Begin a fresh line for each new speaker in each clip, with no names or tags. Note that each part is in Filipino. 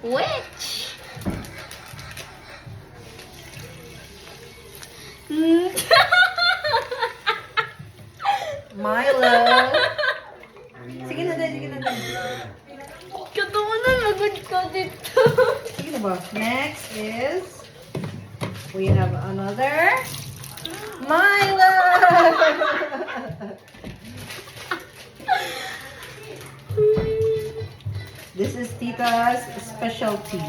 Which?
Milo. Sige na, Day. Sige na, Day.
Katawa na lagod ko dito.
Sige na ba? Next is, we have another Milo. This is Tita's specialty.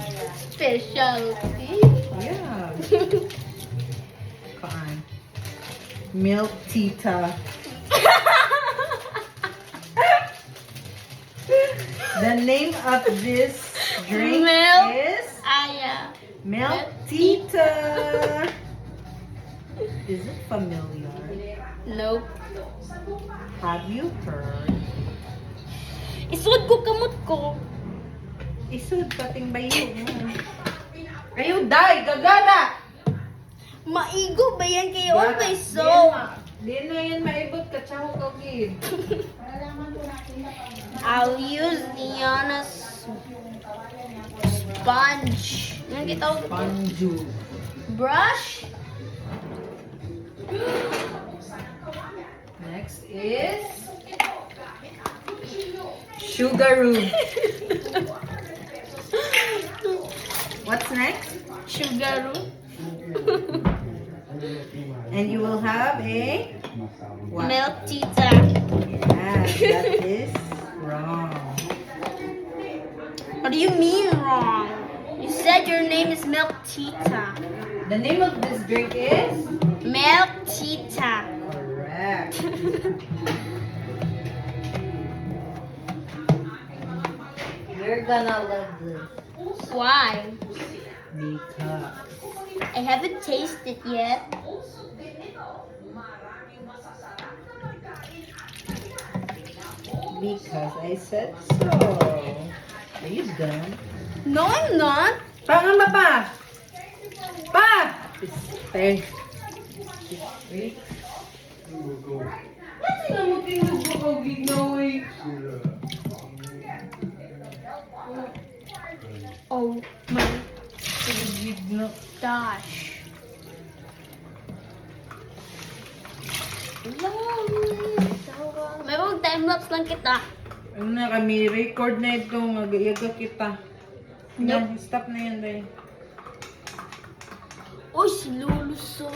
Specialty.
Yeah. Fine. Milk Tita. The name of this drink
Milk.
is
Aya.
Milk Tita. Is it familiar?
Nope.
Have you heard?
Isud ko kamot ko.
Isud pating bayo mo. Kayo, Day! Gagana!
Maigo ba yan kayo? Always so.
Di na yan maibot ka, tsaka ko gid.
I'll use Niana's sponge. Yung kita
Panju.
brush.
Next is Sugaroo. What's next?
Sugar.
And you will have a what?
Milk tita.
Yes, that is wrong.
What do you mean wrong? You said your name is Milk Tita.
The name of this drink is
Milk Tita.
correct. You're gonna love this
Why?
because
I haven't tasted yet.
I said so. Are you done?
No, I'm not.
Pangan ba pa? Pa! Stay. Kasi na mo tinubukog na way.
Oh my
No.
gosh. May mga time-lapse lang kita.
Ano na kami, record na ito, mag-iaga kita.
Nope.
Yan, stop na yan, Day.
Uy, si Lulu so